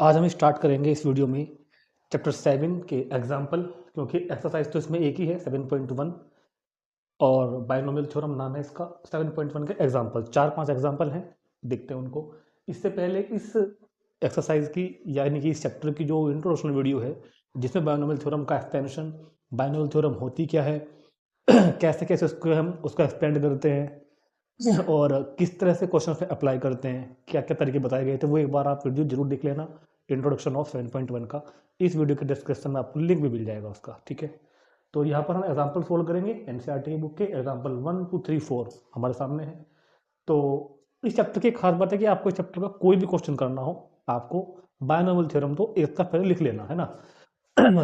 आज हम स्टार्ट करेंगे इस वीडियो में चैप्टर 7 के एग्जाम्पल, क्योंकि एक्सरसाइज तो इसमें एक ही है 7.1 और बाइनोमियल थ्योरम नाम है इसका। 7.1 के एग्जाम्पल 4-5 एग्जाम्पल हैं, देखते हैं उनको। इससे पहले इस एक्सरसाइज की यानी कि इस चैप्टर की जो इंट्रोडक्शन वीडियो है जिसमें बाइनोमियल थ्योरम का एक्सपेंशन, बाइनोमियल थ्योरम होती क्या है, कैसे कैसे उसको हम उसका एक्सपेंड करते हैं और किस तरह से क्वेश्चन पे अप्लाई करते हैं, क्या क्या तरीके बताए गए थे, वो एक बार आप वीडियो जरूर देख लेना। इंट्रोडक्शन ऑफ 7.1 का इस वीडियो के डिस्क्रिप्शन में आपको लिंक भी मिल जाएगा उसका, ठीक है। तो यहाँ पर हम एग्जाम्पल सोल्व करेंगे एनसीईआरटी की बुक के एग्जाम्पल 1, 2, 3, 4 हमारे सामने है। तो इस चैप्टर की खास बात है कि आपको इस चैप्टर का कोई भी क्वेश्चन करना हो, आपको बायनोमियल थ्योरम तो एक तक पहले लिख लेना है ना।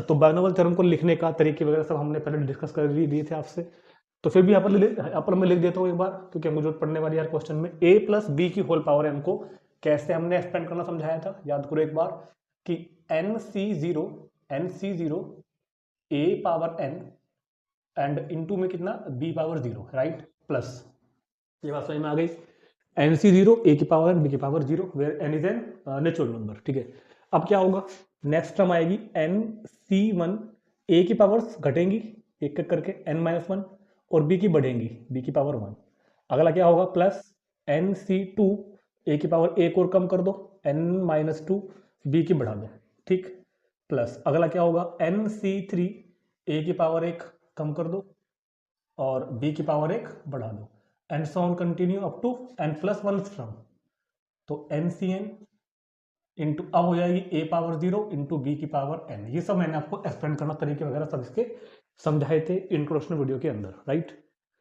तो बायनोमियल थ्योरम को लिखने का तरीके वगैरह सब हमने पहले डिस्कस कर दिए थे आपसे। तो फिर भी यहाँ पर मैं लिख देता हूँ एक बार, क्योंकि हमको जरूरत पड़ने वाली यार क्वेश्चन में। a प्लस बी की होल पावर n को कैसे हमने एक्सपेंड करना समझाया था, याद करो एक बार कि nc0 a power n and into में कितना b पावर 0, राइट, प्लस। ये बात समझ में आ गई। nc0 a की पावर n b की power 0 where n is an natural number, ठीक है। अब क्या होगा, नेक्स्ट टर्म आएगी nc1 a की पावर्स घटेंगी एक एक करके n-1 और b की बढ़ेंगी b की पावर 1। अगला क्या होगा, प्लस nc2 a की पावर एक और कम कर दो n-2 b की बढ़ा दो, ठीक। प्लस अगला क्या होगा, nc3 a की पावर एक कम कर दो और b की पावर एक बढ़ा दो and so on continue up to n plus one term. तो NCN इंटू अब हो जाएगी a पावर 0 इंटू बी की पावर n। ये सब मैंने आपको एक्सप्लेन करना तरीके वगैरह सब इसके समझाए थे इंट्रोडक्शन वीडियो के अंदर, राइट।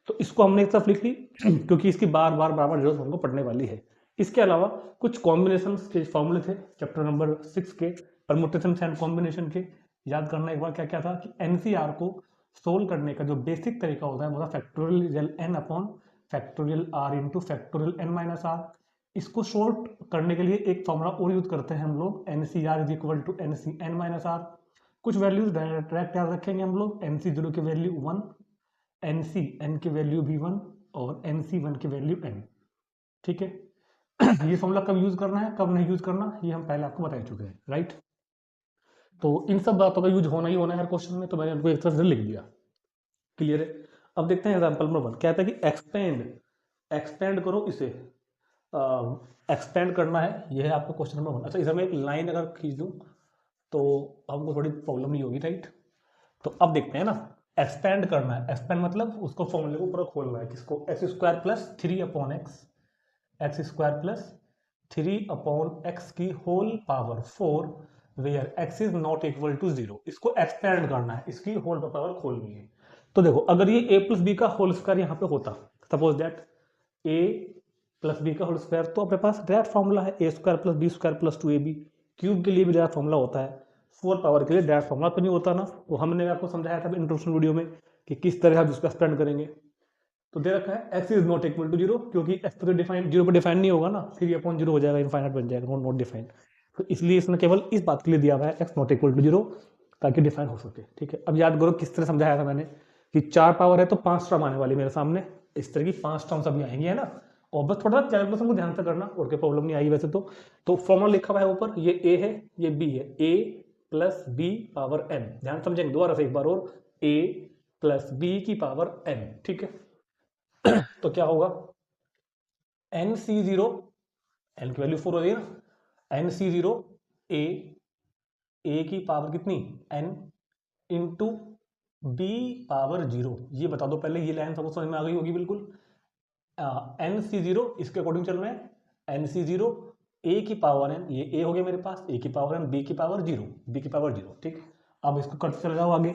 तो इसको हमने एक तरफ लिख ली क्योंकि इसकी बार बार बराबर जरूरत हमको पड़ने वाली है। इसके अलावा कुछ कॉम्बिनेशन के फॉर्मूले थे चैप्टर नंबर 6 के, परमुटेशन एंड कॉम्बिनेशन के। याद करना एक बार क्या क्या था कि एनसीआर को सोल्व करने का जो बेसिक तरीका होता है वो था factorial n upon factorial r into factorial n minus r. इसको शॉर्ट करने के लिए एक फॉर्मूला और यूज करते हैं हम लोग, n C r is equal to n C n minus r. कुछ वैल्यूज डायरेक्ट याद रखेंगे हम लोग, एन सी जीरो की वैल्यू 1, एन सी एन की वैल्यू भी 1 और एन सी 1 की वैल्यू n, ठीक है। ये फॉर्मूला कब यूज करना है कब नहीं यूज करना ये हम पहले आपको बता चुके हैं, राइट। तो इन सब बातों का यूज होना ही होना है हर क्वेश्चन में, तो मैंने उनको एक तरफ से लिख दिया, क्लियर है। अब देखते हैं एग्जाम्पल नंबर 1 कहता है कि एक्सपेंड एक्सपेंड करो इसे, एक्सपेंड करना है, यह है आपका क्वेश्चन नंबर 1। अच्छा, इसमें एक लाइन अगर खींच दूं तो हमको थोड़ी प्रॉब्लम नहीं होगी, राइट। तो अब देखते हैं ना, एक्सपेंड करना है, एक्सपेंड मतलब उसको फॉर्मूले को पूरा खोलना है, किसको, x square plus 3 upon x, x square plus 3 upon x की whole power 4 where x is not equal to 0। इसको एक्सपेंड करना है, इसकी होल पावर खोलनी है। तो देखो, अगर ये a प्लस बी का होल स्क्वायर यहाँ पे होता, suppose that a plus b का होल स्क्वायर, तो अपने पास डायरेक्ट फॉर्मूला है a square plus b square plus 2ab। Cube के लिए भी डायरेक्ट फॉर्मूला होता है, 4 पावर के लिए डायरेक्ट फॉर्मूला तो नहीं होता ना, वो हमने आपको समझाया था इंट्रोडक्शन वीडियो में कि किस तरह हम इसको एक्सपेंड करेंगे। तो दे रखा है x is not equal to 0, क्योंकि x तो डिफाइन 0 पर डिफाइन नहीं होगा ना, 3 अपॉन 0 हो जाएगा, इनफाइनाइट बन जाएगा, नॉट डिफाइन। तो इसलिए इसने केवल इस बात के लिए दिया हुआ है x नॉट इक्वल टू 0, ताकि डिफाइन हो सके, ठीक है। अब याद करो किस तरह समझाया था मैंने कि 4 पावर है तो 5 टर्म आने वाली मेरे सामने, इस तरह की 5 टर्म्स अभी आएंगी, है ना। और बस थोड़ा कैलकुलेशन को ध्यान से करना और कोई प्रॉब्लम नहीं आएगी वैसे तो फॉर्मूला लिखा हुआ है ऊपर, ये a है ये b है, a plus B power n। ध्यान समझेंगे दोबारा से एक बार और, a प्लस बी की पावर n, ठीक है। तो क्या होगा, एन सी जीरो, एन की वैल्यू 4 हो गई ना, एन सी जीरो ए की पावर कितनी n इंटू बी पावर 0। ये बता दो पहले, ये लाइन सबको समझ में आ गई होगी बिल्कुल। एन सी जीरो इसके अकॉर्डिंग चल रहे हैं, एन सी जीरो ए की पावर n, ये a हो गया मेरे पास, a की पावर n, b की पावर 0, b की पावर 0, ठीक। अब इसको कट चले जाओ आगे,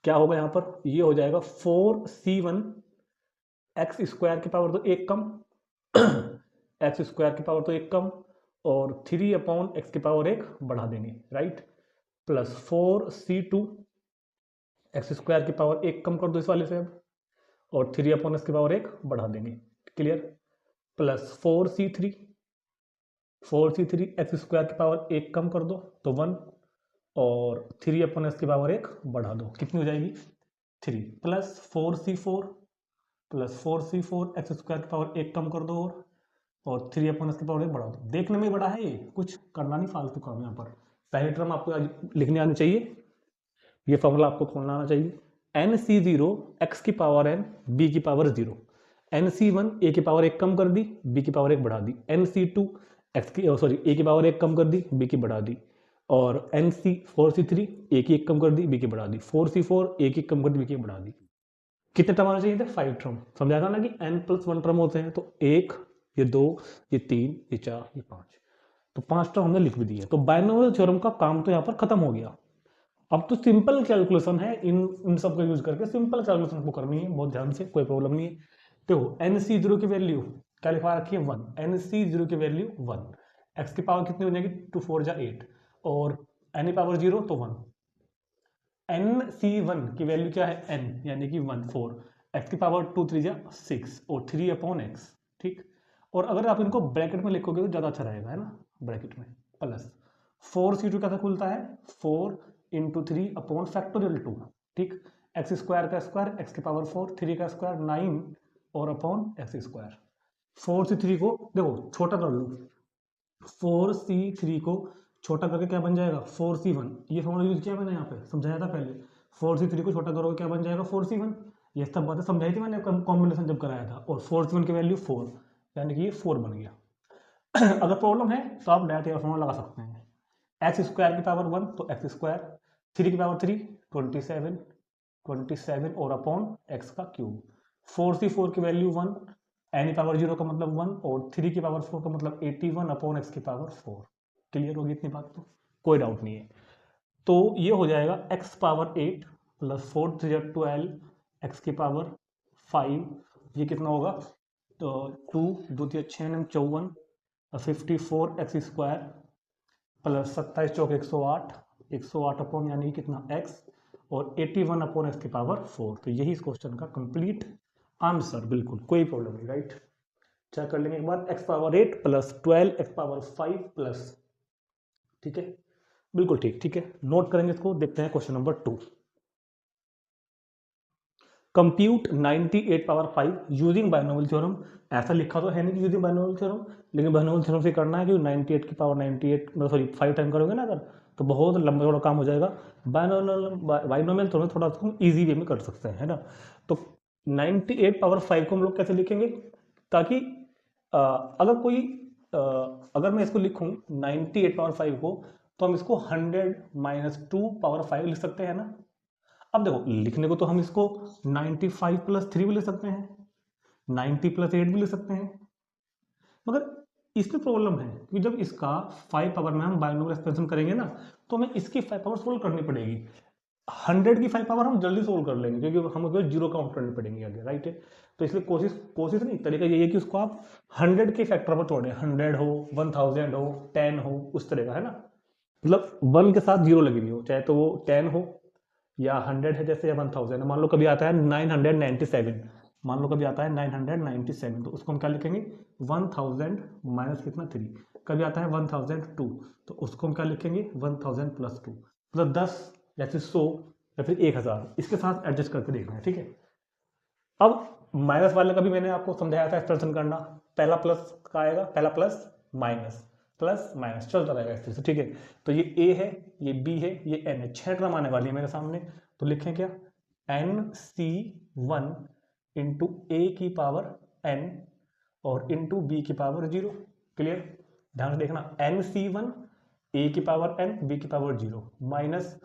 क्या होगा यहाँ पर, ये हो जाएगा 4c1 एक्स स्क्वायर की पावर तो एक कम एक्स स्क्वायर की पावर तो एक कम और 3 अपॉन एक्स की पावर एक बढ़ा देंगे, right. Plus 4c2 x square की पावर एक कम कर दो इस वाले से अब, और 3 अपॉन एक्स की पावर एक बढ़ा देंगे, clear. Plus 4c3 x square की पावर एक कम कर दो तो 1 और 3 अपॉन एक्स की पावर एक बढ़ा दो, कितनी हो जाएगी 3। प्लस 4c4 एक्स स्क्वायर की पावर एक कम कर दो और और 3 अपॉन एस की पावर 1 बढ़ा दो। देखने में बड़ा है, ये कुछ करना नहीं, फालतू काम यहाँ पर। पहली टर्म आपको लिखने आनी चाहिए, ये फॉर्मूला आपको खोलना आना चाहिए। NC0 x की पावर n b की पावर 0, NC1 a की पावर 1 कम कर दी, b की पावर 1 बढ़ा दी, NC2 x की सॉरी a की पावर 1 कम कर दी, b की बढ़ा दी, और NC4C3 a की 1 कम कर दी, b की बढ़ा दी, 4C4 a की कम कर दी, b की बढ़ा दी। कितने टर्म आना चाहिए थे? 5 टर्म। समझाएगा ना कि n+1 टर्म होते हैं, तो 1, ये 2, ये 3, ये 4, ये 5, तो 5 टर्म हमने लिख भी दिए। तो बायनोमियल थ्योरम का काम तो यहाँ पर खत्म हो गया। अब तो सिंपल कैलकुलेशन है, इन सब का यूज करके सिंपल कैलकुलेशन को करनी है, बहुत ध्यान से, कोई प्रॉब्लम नहीं है। देखो NC0 की वैल्यू क्या लिखवा रखी है? 1। NC0 की वैल्यू 1, x की पावर कितनी हो जाएगी? 2 4 जा 8, और n की पावर 0 तो 1। NC1 की वैल्यू क्या है? n, यानी कि 1 4, x की पावर 2 3 जा 6, और 3 अपॉन x, ठीक। और अगर आप इनको ब्रैकेट में लिखोगे तो ज़्यादा अच्छा रहेगा, है ना, ब्रैकेट में, प्लस 4C2 कैसे खुलता है? 4 इंटू 3 अपॉन फैक्टोरियल 2, ठीक। एक्स स्क्वायर का स्क्वायर, एक्स की पावर 4, 3 का स्क्वायर 9, और अपॉन एक्स स्क्वायर। 4C3 को देखो छोटा कर लो, 4C3 को छोटा करके क्या बन जाएगा? 4C1। ये फॉर्मूला यूज किया मैंने यहाँ पे, समझाया था पहले। 4C3 को छोटा करोगे क्या बन जाएगा? 4C1। ये सब बातें समझाई थी मैंने कॉम्बिनेशन जब कराया था। और 4C1 की वैल्यू 4, यानी कि ये 4 बन गया। अगर प्रॉब्लम है तो आप डायरेक्ट ये फॉर्मूला लगा सकते हैं। एक्स स्क्वायर की पावर 1 तो एक्स स्क्वायर, 3 की पावर 3 27 और अपॉन एक्स का क्यूब। 4C4 की वैल्यू 1, एन की पावर 0 का मतलब 1, और 3 की पावर 4 का मतलब 81 अपॉन एक्स की पावर 4। क्लियर होगी इतनी बात? तो कोई डाउट नहीं है। तो ये हो जाएगा x पावर 8 प्लस 4 3 12, एक्स की पावर 5, ये कितना होगा? तो 2 2 3 6 54, 54 एक्स स्क्वायर प्लस 27 चौक 108, 108 अपॉन यानी कितना x, और 81 अपॉन एक्स की पावर 4। तो यही इस क्वेश्चन का कंप्लीट आंसर, बिल्कुल कोई प्रॉब्लम नहीं, राइट। चेक कर लेंगे एक बार, x power 8 plus 12 x power 5 plus, ठीक है, बिल्कुल ठीक, ठीक है। नोट करेंगे इसको, देखते हैं question number 2। Compute 98 power 5 using binomial theorem. ऐसा लिखा तो है नहीं कि यूजिंग बायनोमियल थ्योरम, लेकिन बायनोमियल थ्योरम से करना है, कि 98 की पावर 98 मतलब सॉरी 5 टाइम करोगे ना अगर, तो बहुत लंबा थोड़ा काम हो जाएगा। बायनोमियल थ्योरम थोड़ा सा ईजी वे में कर सकते हैं, है ना। तो 98 पावर 5 को हम लोग कैसे लिखेंगे, ताकि अगर कोई अगर मैं इसको लिखूं 98 पावर 5 को, तो हम इसको 100 - 2 पावर 5 लिख सकते हैं ना। अब देखो लिखने को तो हम इसको 95 + 3 भी लिख सकते हैं, 90 + 8 भी लिख सकते हैं, मगर इसमें प्रॉब्लम है कि जब इसका 5 पावर में हम बायनोमियल एक्सपेंशन करेंगे ना, तो हमें इसकी 5 पावर सोल्व करनी पड़ेगी। 100 की 5 पावर हम जल्दी सोल्व कर लेंगे, क्योंकि हमें 0 काउंट करनी पड़ेंगे आगे, राइट है। तो इसलिए कोशिश नहीं, तरीका यही है कि उसको आप 100 के फैक्टर पर तोड़ें, 100 हो, 1000 हो, 10 हो, उस तरह का, है ना। मतलब 1 के साथ 0 लगी हुई हो, चाहे तो वो 10 हो या 100 है जैसे, या 1000 है। मान लो कभी आता है 997, मान लो कभी आता है 997, तो उसको हम क्या लिखेंगे? 1000 माइनस कितना 3। कभी आता है 1002, तो उसको हम क्या लिखेंगे? 1000 + 2, मतलब 10 या फिर 100 या फिर 1000, इसके साथ एडजस्ट करके देखना है, ठीक है। अब माइनस वाले का भी मैंने आपको समझाया था एक्सप्रेशन करना, पहला प्लस का आएगा, पहला प्लस माइनस चलता रहेगा इस तरह से, ठीक है। तो ये ए है, ये बी है, ये एन है, 6 टर्म आने वाली है मेरे सामने। तो लिखें क्या? NC1 इंटू ए की पावर n और इंटू बी की पावर 0। क्लियर? ध्यान से देखना, NC1 ए की पावर n, बी की पावर 0, माइनस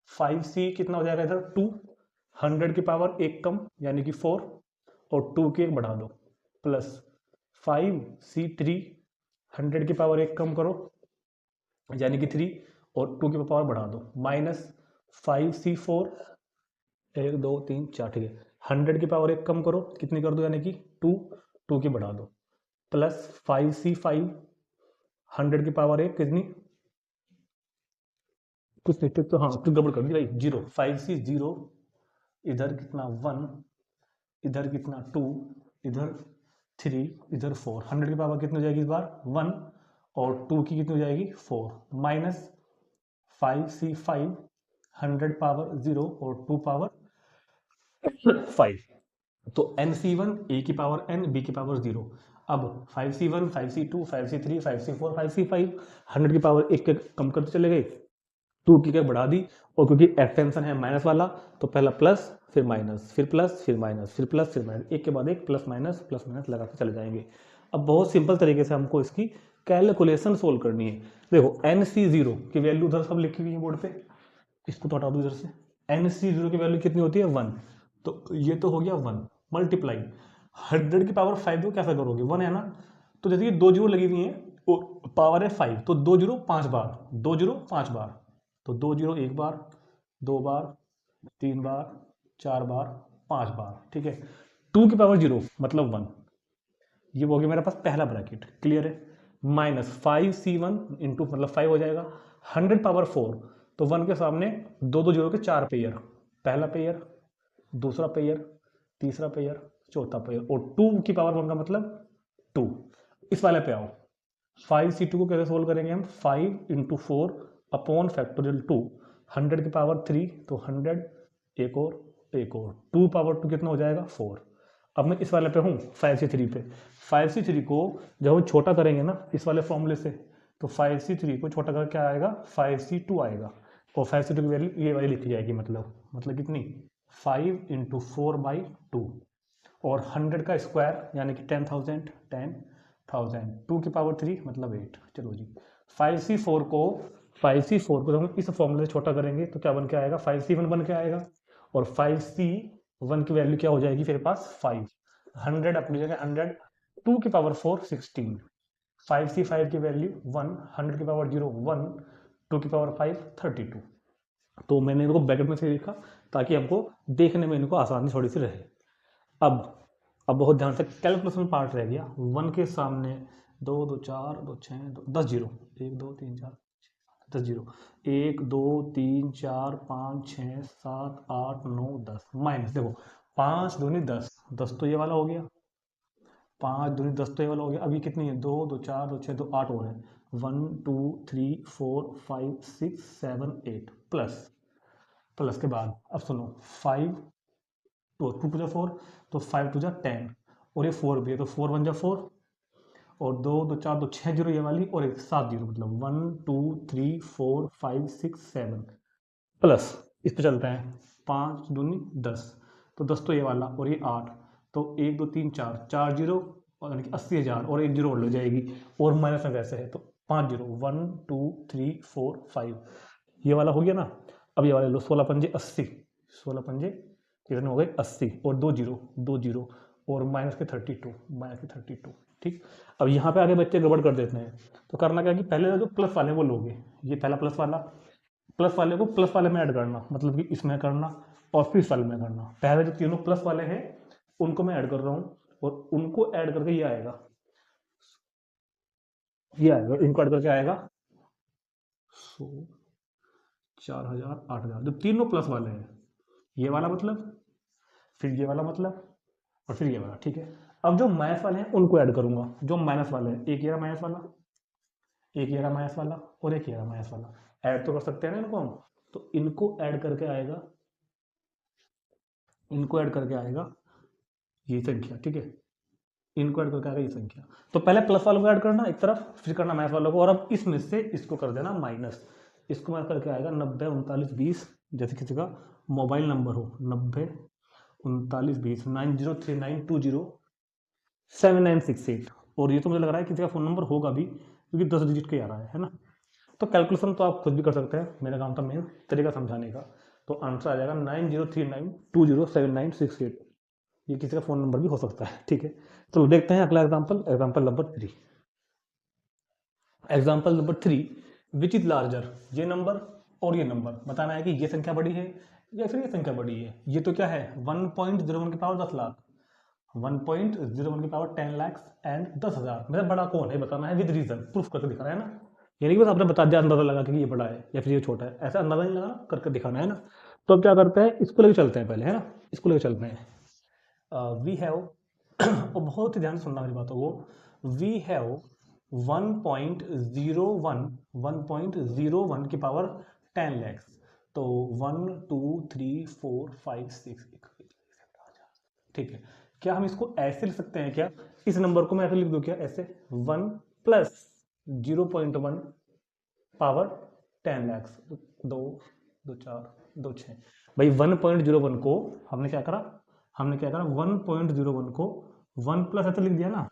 5C कितना हो जाएगा इधर? 2, 100 की पावर 1 कम यानी कि 4, और 2 की 1 बढ़ा दो, प्लस 5C3, 100 की पावर 1 कम करो यानी कि 3, और 2 की पावर बढ़ा दो, माइनस 5C4, 1 2 3 4, ठीक है। 100 की पावर 1 कम करो, कितनी कर दो यानी कि 2, 2 की बढ़ा दो, प्लस 5C5, 100 की पावर 1 कितनी, कुछ नहीं, तो हाँ तो गड़बड़ कर दी भाई, 0, 5C0, इधर कितना 1, इधर कितना 2, इधर 3, इधर 4, 100 की पावर कितनी हो जाएगी इस बार? 1, और 2 की कितनी हो जाएगी? 4, माइनस 5C5, 100 पावर 0 और 2 पावर 5। तो NC1 ए की पावर n, बी की पावर 0, अब 5c1, 5c2, 5c3, 5c4, 5c5 100 की पावर एक के कम करते चले गए, 2 की बढ़ा दी, और क्योंकि एक्सटेंशन है माइनस वाला तो पहला प्लस फिर माइनस फिर प्लस फिर माइनस फिर प्लस फिर माइनस, एक के बाद एक प्लस माइनस लगाते चले जाएंगे। अब बहुत सिंपल तरीके से हमको इसकी कैलकुलेशन सोल्व करनी है। देखो NC0 की वैल्यू उधर सब लिखी हुई है बोर्ड पे, इसको तो हटा दो इधर से। NC0 की वैल्यू कितनी होती है 1, तो ये तो हो गया 1 मल्टीप्लाई 100 की पावर 5 को कैसे करोगे 1 है ना, तो जैसे कि 2 जीरो लगी हुई है पावर है 5 तो 2 जीरो 5 बार, 2 जीरो 5 बार, तो 2 जीरो 1 बार 2 बार 3 बार 4 बार 5 बार, ठीक है। 2 की पावर 0 मतलब 1, ये हो गया मेरे पास पहला ब्रैकेट, क्लियर है। माइनस 5c1 इंटू मतलब 5 हो जाएगा 100 पावर 4, तो 1 के सामने दो दो जीरो के 4 पेयर, पहला पेयर दूसरा पेयर तीसरा पेयर चौथा पेयर, और 2 की पावर 1 का मतलब 2। इस वाले पे आओ, 5c2 को कैसे सोल्व करेंगे हम, 5 इंटू 4 अपॉन फैक्टोरियल 2, 100 की पावर 3 तो 100 एक और 2 पावर 2 कितना हो जाएगा 4। अब मैं इस वाले पे हूँ 5c3 पे, 5c3 को जब हम छोटा करेंगे ना इस वाले फॉर्मूले से, तो 5c3 को छोटा करके क्या आएगा 5c2 आएगा, और 5c2 की वैल्यू ये वाली लिखी जाएगी, मतलब कितनी 5 इंटू 4/2, और 100 का स्क्वायर यानी कि 10,000 2 की पावर 3 मतलब 8। चलो जी 5c4 को जब हम इस फॉर्मूले से छोटा करेंगे तो क्या बन के आएगा 5c1 बन के आएगा, और 5c1 की वैल्यू क्या हो जाएगी फिर पास 5, 100 अपनी जगह 100, 2 की पावर 4 16, 5c5 की वैल्यू 1, 100 की पावर 0 1, 2 की पावर 5 32। तो मैंने इनको ब्रैकेट में से लिखा ताकि हमको देखने में इनको आसानी थोड़ी सी रहे। अब बहुत ध्यान से कैलकुलेशन पार्ट रह गया, 1 के सामने 2 2 4 2 6 10 जीरो, 1 2 3 4 10 जीरो, 1 2 3 4 5 6 7 8 9 10, माइनस देखो 5 दूनी 10, 10 तो ये वाला हो गया, 5 दूनी 10 तो ये वाला हो गया। अभी कितनी है 2 2 4 2 6 2 8 और है, 1 2 3 4 5 6 7 8 प्लस के बाद अब सुनो 5 2 टू जा 4 तो 5 टू जा 10, और ये 4 भी है तो 4 1 जा 4, और 2 2 4 2 6 जीरो ये वाली, और एक 7 जीरो, मतलब 1 2 3 4 5 6 7, प्लस इस पे चलते हैं 5 दूनी 10, तो 10 तो ये वाला, और ये 8, तो 1 2 3 4 जीरो, और यानी कि 80,000, और एक जीरो और लग जाएगी, और माइनस में वैसे है तो 5 जीरो 1 2 3 4 5, ये वाला हो गया ना। अब ये वाले लो 16 पंजे 80, 16 पंजे कितने हो गए 80, और 2 जीरो और माइनस के 32, ठीक। अब यहाँ पे आगे बच्चे गड़बड़ कर देते हैं, तो करना क्या कि पहले जो प्लस वाले वो लोगे, ये पहला प्लस वाले को प्लस वाले में ऐड करना, मतलब कि इसमें करना और फिर इस वाले में करना। पहले जो तीनों प्लस वाले हैं उनको मैं ऐड कर रहा हूँ, और उनको ऐड करके ये आएगा, इनको ऐड करके आएगा 4,000 8,000, जो तीनों प्लस वाले हैं, ये वाला मतलब फिर ये वाला मतलब और फिर ये वाला, ठीक है। अब जो माइनस वाले हैं उनको ऐड करूंगा, जो माइनस वाले हैं, एक ये रहा माइनस वाला, एक ये रहा माइनस वाला, और एक ये रहा माइनस वाला, ऐड तो कर सकते हैं ना इनको हम, तो इनको ऐड करके आएगा ये संख्या, ठीक है। इनको ऐड करके आएगा ये संख्या, तो पहले प्लस वालों को ऐड करना एक तरफ, फिर करना माइनस वालों को, और अब इसमें से इसको कर देना माइनस, इसको माइनस करके आएगा 90 39 20, जैसे किसी का मोबाइल नंबर हो 90 39 20 9039207968, और ये तो मुझे लग रहा है किसी का फ़ोन नंबर होगा भी क्योंकि 10 डिजिट के आ रहा है ना। तो कैलकुलेशन तो आप खुद भी कर सकते हैं, मेरा काम था मेन तरीका समझाने का। तो आंसर आ जाएगा 9039207968, ये किसी का फ़ोन नंबर भी हो सकता है, ठीक है। तो देखते हैं अगला example number 3, which is larger, ये नंबर और ये नंबर, बताना है कि ये संख्या बड़ी है या फिर ये संख्या बड़ी है। ये तो क्या है 1.01 की पावर 10 लाख, 1.01 की पावर 10 लाख एंड 10,000, मतलब बड़ा कौन है बताना है विद रीजन, प्रूफ करके दिखाना है ना, यानी कि बस आपने बता दिया अंदाजा लगा कि ये बड़ा है या फिर ये छोटा है, ऐसा अंदाजा नहीं लगाना, करके दिखाना है ना। तो अब क्या करते हैं, इसको लेके चलते हैं पहले, है ना, इसको लेके चलते हैं। वी हैव और बहुत ही ध्यान से सुनना मेरी बातों को, वी हैव 1.01 की पावर 10 लैक्स, तो 1 2 3 4 5 6, ठीक है। क्या हम इसको ऐसे लिख सकते हैं क्या इस नंबर को मैं ऐसे लिख दूं क्या, ऐसे 1 प्लस 0.1 पावर 10 लाख, 2 2 4 2 6। भाई 1.01 को हमने क्या करा, 1.01 को 1 प्लस ऐसे लिख दिया ना,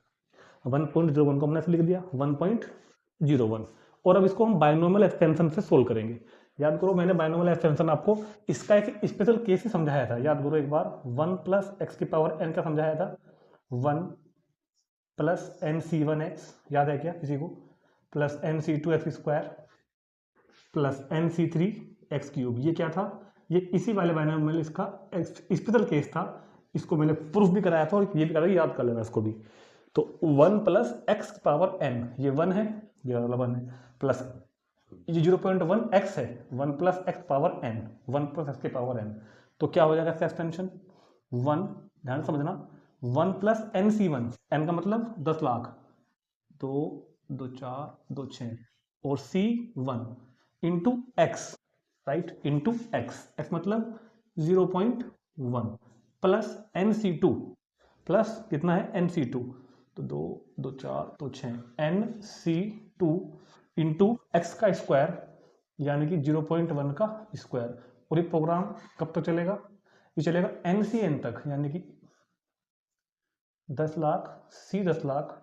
1.01 को हमने ऐसे लिख दिया 1.01। और अब इसको हम बायनोमियल एक्सपेंशन से सोल्व करेंगे। याद करो मैंने बायनोमियल एक्सपेंशन आपको इसका एक स्पेशल केस ही समझाया था, याद करो एक बार, 1 प्लस एक्स की पावर n का समझाया था, 1 प्लस nc1x, याद है क्या किसी को, plus nc2x square plus nc3x cube. ये क्या था, ये इसी वाले बायनोमियल इसका स्पेशल केस था, इसको मैंने प्रूफ भी कराया था और ये भी कराया, याद कर लेना इसको भी। तो 1 प्लस एक्स की पावर n, ये 1 है, ये वाला 1 है, प्लस ये 0.1 x है, 1 plus x power n, 1 plus X की पावर n। तो क्या हो जाएगा इसका एक्सटेंशन 1, ध्यान समझना, 1 प्लस nc1, n का मतलब 10 लाख, 2 2 4 2 6 और c1 into x, right, into x, x मतलब 0.1 प्लस nc2 प्लस कितना है nc2, तो 2 2 4 2 6 nc2 इंटू एक्स का स्क्वायर यानी कि 0.1 का स्क्वायर। और ये प्रोग्राम कब तक चलेगा, ये चलेगा NCN तक, यानी कि 10 लाख C 10 लाख,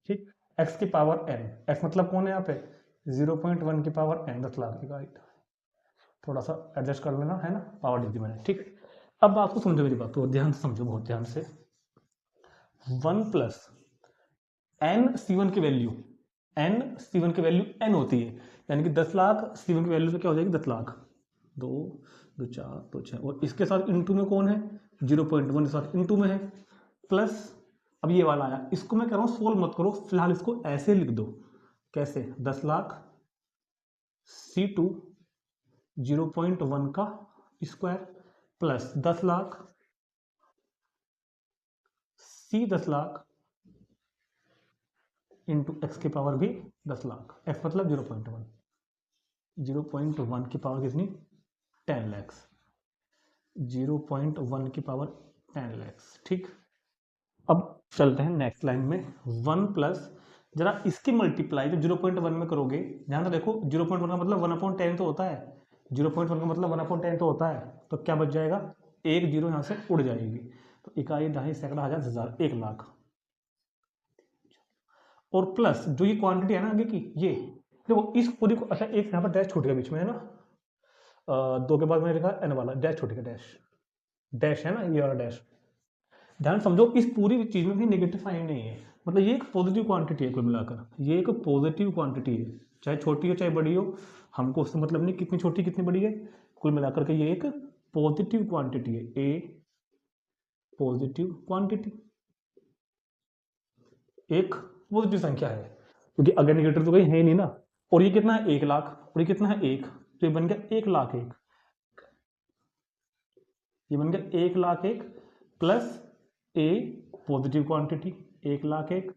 ठीक, x की पावर n, x मतलब कौन है यहाँ पे 0.1 की पावर n, 10 लाख की, राइट, थोड़ा सा एडजस्ट कर लेना है ना, पावर दे दी मैंने, ठीक। अब बात को समझो मेरी बात को, ध्यान से समझो, बहुत ध्यान से। 1 प्लस n C1 की वैल्यू, n C1 की वैल्यू n होती है, यानी कि 10 लाख C1 की वैल्यू तो क्या हो जाएगी 10 लाख, 2 2 4 2 6 और इसके साथ इंटू में कौन है 0.1 के साथ इंटू में है, प्लस अब ये वाला आया, इसको मैं कह रहा हूँ सोल्व मत करो, फिलहाल इसको ऐसे लिख दो, कैसे, 10 लाख C2 0.1 का square plus 10 lakh C 10 lakh into x की पावर भी 10 लाख, एक्स मतलब 0.1, 0.1 की पावर कितनी 10 लाख, 0.1 की पावर 10 लाख, ठीक। अब चलते हैं नेक्स्ट लाइन में, 1 प्लस, जरा इसकी मल्टीप्लाई जब 0.1 में करोगे, ध्यान से देखो 0.1 का मतलब 1/10 तो होता है, 0.1 का मतलब 1/10 तो होता है, तो क्या बच जाएगा, एक जीरो यहाँ से उड़ जाएगी, तो इकाई दहाई सैकड़ा हजार हजार 1 लाख, और प्लस जो ये क्वांटिटी है ना आगे की, ये देखो इस पूरी को, अच्छा एक यहाँ पर डैश छूट गया बीच में है ना, 2 के बाद मैंने लिखा n वाला डैश छूट गया, डैश डैश है ना, ये वाला डैश, ध्यान समझो इस पूरी चीज में भी नेगेटिव साइन नहीं है, मतलब ये एक पॉजिटिव क्वांटिटी है, कुल मिलाकर ये एक पॉजिटिव क्वांटिटी है, चाहे छोटी हो चाहे बड़ी हो, हमको उससे मतलब नहीं कितनी छोटी कितनी बड़ी है, कुल मिलाकर के ये एक पॉजिटिव क्वांटिटी है, ए पॉजिटिव क्वांटिटी, एक पॉजिटिव संख्या है, क्योंकि अगर नेगेटिव तो कहीं है नहीं ना। और ये कितना है 1 लाख, और ये कितना है 1, तो ये बन गया 1 लाख 1, ये बन गया 1 लाख 1 प्लस ए पॉजिटिव क्वांटिटी, 1 लाख 1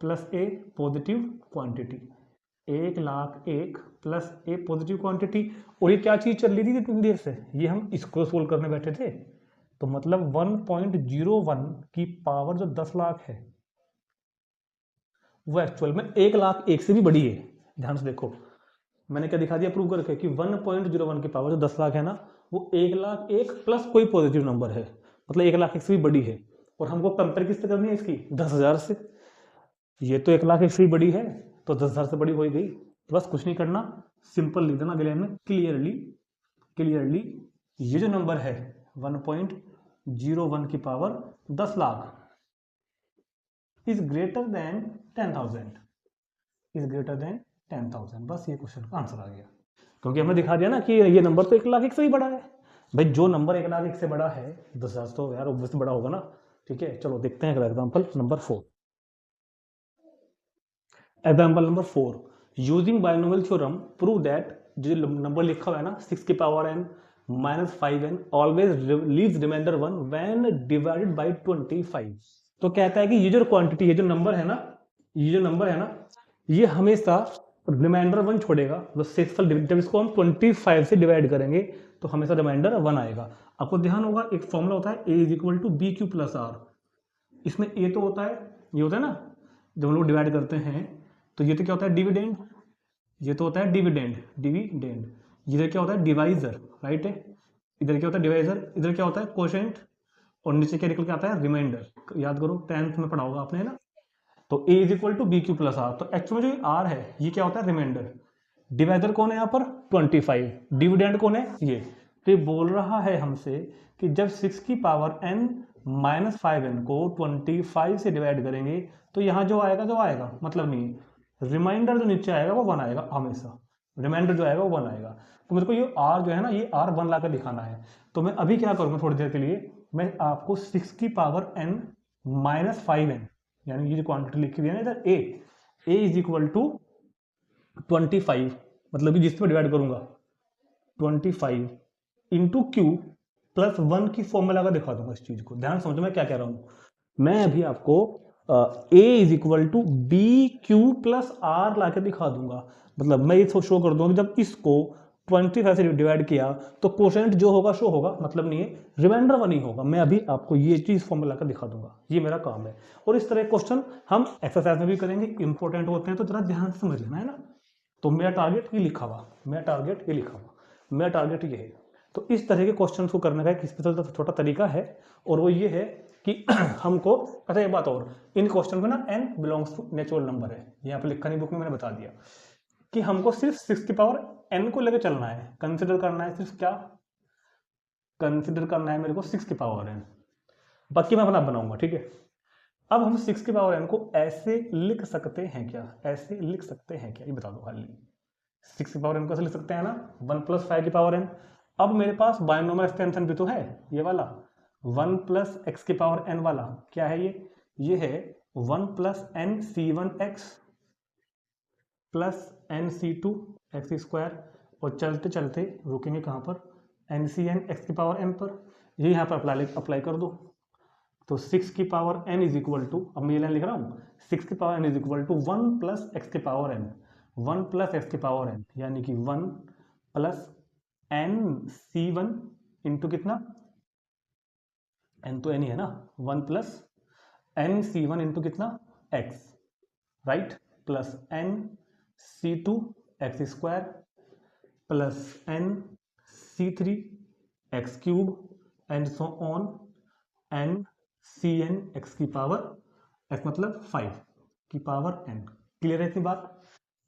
प्लस ए पॉजिटिव क्वांटिटी, 1 लाख 1 प्लस ए पॉजिटिव क्वांटिटी। और ये क्या चीज चल रही थी इतनी देर से, ये हम इसको सोल्व करने बैठे थे, तो मतलब 1.01 की पावर जो 10 लाख है वो एक्चुअल में 1 लाख 1 से भी बड़ी है। ध्यान से देखो मैंने क्या दिखा दिया प्रूव करके कि 1.01 की पावर जो 10 लाख है ना वो 1 लाख 1 प्लस कोई पॉजिटिव नंबर है, मतलब 1 लाख 1 से भी बड़ी है। और हमको कंपेयर किससे करनी है इसकी 10,000 से, ये तो 1 लाख 1 से भी बड़ी है तो 10,000 से बड़ी हो गई, तो बस कुछ नहीं करना, सिंपल लिख देना अगले में क्लियरली ये जो नंबर है 1.01 की power 10 lakh is greater than 10,000, is greater than 10,000, बस ये क्वेश्चन का आंसर आ गया, क्योंकि हमने दिखा दिया ना कि ये नंबर तो 1 लाख 1 से ही बड़ा है। भाई जो नंबर 1 लाख 1 से बड़ा है 10,000 तो यार ऑब्वियसली बड़ा होगा ना। ठीक है चलो देखते हैं अगला example number 4। Example number 4, using binomial theorem prove that जो नंबर लिखा हुआ है ना 6 की power n minus 5n always leaves remainder 1 when divided by 25। तो कहता है कि ये जो क्वांटिटी है जो नंबर है ना ये हमेशा रिमाइंडर 1 छोड़ेगा, तो 6 जब इसको हम 25 से डिवाइड करेंगे तो हमेशा रिमाइंडर 1 आएगा। आपको ध्यान होगा एक फॉर्मूला होता है a is equal to B Q plus R, इसमें ए तो होता है, ये होता है ना जब हम लोग डिवाइड करते हैं, तो ये तो क्या होता है डिविडेंड, ये तो होता है डिविडेंड, डिविडेंड। इधर क्या होता है डिवाइजर, राइट है, इधर क्या होता है डिवाइजर, इधर क्या होता है कोशेंट, और नीचे क्या निकल के आता है रिमाइंडर। याद करो 10th में पढ़ा होगा आपने, है ना। तो a is equal to B Q plus R, तो एक्चुअल में जो आर है ये क्या होता है रिमाइंडर, डिवाइजर कौन है यहाँ पर 25, डिविडेंड कौन है ये। तो ये बोल रहा है हमसे कि जब 6 की पावर n माइनस 5n को 25 से डिवाइड करेंगे तो यहाँ जो आएगा मतलब नहीं, रिमाइंडर जो नीचे आएगा वो 1 आएगा हमेशा, रिमाइंडर जो आएगा वो 1 आएगा। तो मेरे को ये r जो है ना ये r 1 लाकर दिखाना है। तो मैं अभी क्या करूँगा थोड़ी देर के लिए, मैं आपको 6 की पावर n माइनस 5n, यानी ये जो क्वांटिटी लिखी हुई है ना इधर a इज इक्वल टू 25, मतलब कि जिस पे डिवाइड करूंगा 25 इंटू क्यू प्लस 1 की फॉर्मूला का दिखा दूंगा इस चीज को। ध्यान समझो मैं क्या कह रहा हूं, मैं अभी आपको a is equal to B Q plus r ला के दिखा दूंगा। मतलब मैं ये शो कर दूंगा कि जब इसको 25 से डिवाइड किया तो कोशेंट जो होगा शो होगा, मतलब नहीं है रिमाइंडर 1 ही होगा। मैं अभी आपको ये चीज फॉर्मूला का दिखा दूंगा, ये मेरा काम है। और इस तरह क्वेश्चन हम एक्सरसाइज में भी करेंगे, इंपॉर्टेंट होते हैं तो जरा ध्यान से समझ लेना, है ना। तो मेरा टारगेट ये लिखा हुआ, मेरा टारगेट ये है। तो इस तरह के क्वेश्चन को करने का एक स्पेशल छोटा तरीका है, और वो ये है कि हमको, अच्छा एक बात और, इन क्वेश्चन में ना n belongs to natural number है, यहाँ पे लिखा नहीं बुक में मैंने बता दिया कि हमको सिर्फ 6 की पावर n को लेकर चलना है, कंसिडर करना है, सिर्फ क्या कंसिडर करना है मेरे को 6 की पावर n, बाकी मैं अपना बनाऊंगा, ठीक है। अब हम 6 की पावर n को ऐसे लिख सकते हैं क्या, ऐसे लिख सकते हैं क्या, ये बता दो खाली। 6 की पावर n को ऐसे लिख सकते हैं ना 1 प्लस 5 की पावर n। अब मेरे पास बायनोमियल एक्सटेंशन भी तो है, ये वाला 1 प्लस एक्स की पावर n वाला, क्या है ये है 1 plus N C one X plus N C two X square, और चलते चलते रुकेंगे कहाँ पर, एन सी एन एक्स की पावर m पर, ये यहाँ पर अप्लाई कर दो। तो 6 की power n is equal to, अब मैं ये लाइन लिख रहा हूँ, 6 की power n is equal to 1 plus X की पावर n, 1 प्लस एक्स की पावर n, यानी कि 1 plus N C one into कितना, n तो n ही है ना, 1 plus N C one into कितना x, right, plus N C two X square plus N C three X cube and so on N C N X की power x मतलब 5 की power n। Clear है इतनी बात।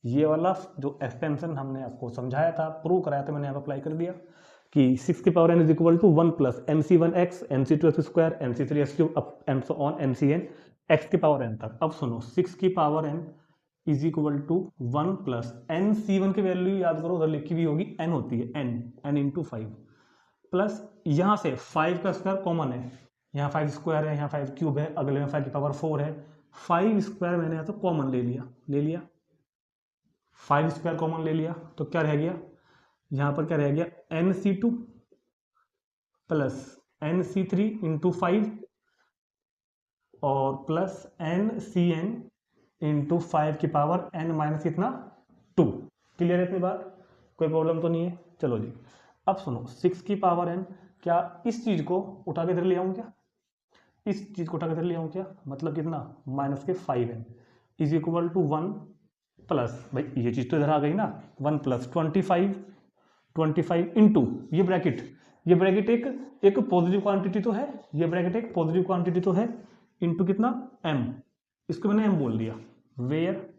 ये वाला जो एक्सटेंशन हमने आपको समझाया था, प्रूव कराया था, मैंने यहाँ पर अप्लाई कर दिया कि 6 की power n is equal to 1 plus M C one X M C two X square M C three X cube M so on M C N X की पावर n तक। अब सुनो 6 की power n is equal to 1 plus N C one की value याद करो, उधर लिखी हुई होगी n होती है, n इंटू 5 प्लस यहाँ से 5 का स्क्वायर कॉमन है, यहाँ 5 स्क्वायर है, यहाँ 5 क्यूब है, अगले में 5 की पावर 4 है, 5 स्क्वायर मैंने यहाँ तो कॉमन ले लिया 5 स्क्वायर कॉमन ले लिया, तो क्या रह गया यहाँ पर, क्या रह गया N C two plus N C three into 5 और plus N C N into 5 की पावर n माइनस कितना 2। क्लियर है इतनी बात, कोई प्रॉब्लम तो नहीं है। चलो जी, अब सुनो 6 की पावर n, क्या इस चीज को उठा के इधर ले आऊं क्या, इस चीज को उठा के इधर ले आऊं क्या, मतलब कितना माइनस के 5n is equal to 1 plus, भाई ये चीज तो इधर आ गई ना, 1 प्लस 25 इंटू ये ब्रैकेट एक पॉजिटिव क्वांटिटी तो है, ये ब्रैकेट एक पॉजिटिव क्वांटिटी तो है, इंटू कितना m, इसको मैंने m बोल दिया, वेयर,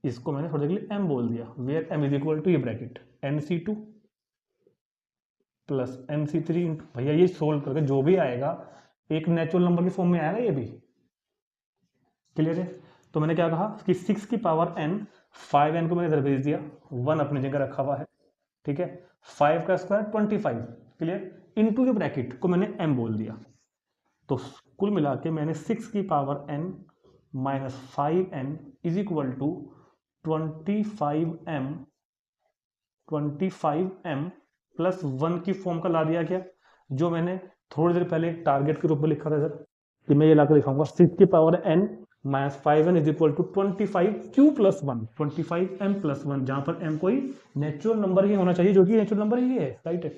इसको मैंने थोड़ी देर के लिए m बोल दिया, where m is equal to ये bracket nc2 plus nc3 into, भैया ये सोल्व करके जो भी आएगा एक नेचुरल नंबर की फॉर्म में आएगा ये भी। क्लियर है। तो मैंने क्या कहा कि 6 की पावर n, 5n को मैंने इधर भेज दिया, 1 अपनी जगह रखा हुआ है, ठीक है, 5 का स्क्वायर 25, क्लियर, इनटू के ब्रैकेट को मैंने m बोल दिया। तो कुल मिला के मैंने 6 की power n minus 5n is equal to 25m plus 1 की फॉर्म का ला दिया क्या, जो मैंने थोड़ी देर पहले टारगेट के रूप में लिखा था सर, कि मैं ये ला कर दिखाऊंगा 6 की power n minus 5n is equal to 25q plus 1, 25m plus 1, जहां पर m कोई नेचुरल नंबर ही होना चाहिए, जो कि नेचुरल नंबर ही है, राइट है।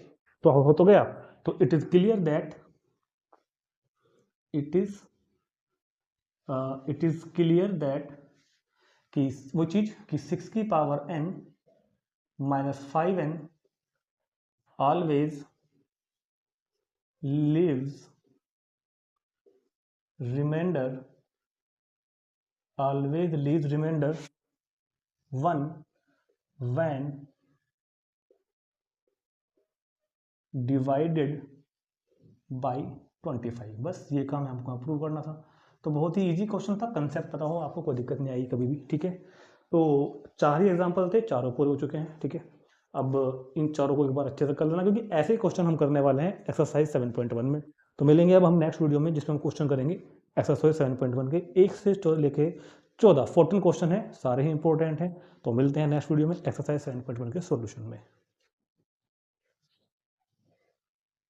तो हो तो गया। तो it is clear that it is clear that कि वो चीज कि 6 की power n minus 5n always leaves remainder 1 when divided by 25। बस ये काम हमको अप्रूव करना था। तो बहुत ही इजी क्वेश्चन था, कंसेप्ट पता हो आपको, कोई दिक्कत नहीं आएगी कभी भी, ठीक है। तो 4 ही एग्जाम्पल थे, चारों पूरे हो चुके हैं, ठीक है। अब इन चारों को एक बार अच्छे से कर लेना, क्योंकि ऐसे क्वेश्चन हम करने वाले हैं एक्सरसाइज 7.1 में। तो मिलेंगे अब हम नेक्स्ट वीडियो में, जिसमें हम क्वेश्चन करेंगे एक्सरसाइज 7.1 के 1 से लेके 14 क्वेश्चन है, सारे ही इंपॉर्टेंट हैं। तो मिलते हैं नेक्स्ट वीडियो में एक्सरसाइज 7.1 के सॉल्यूशन में।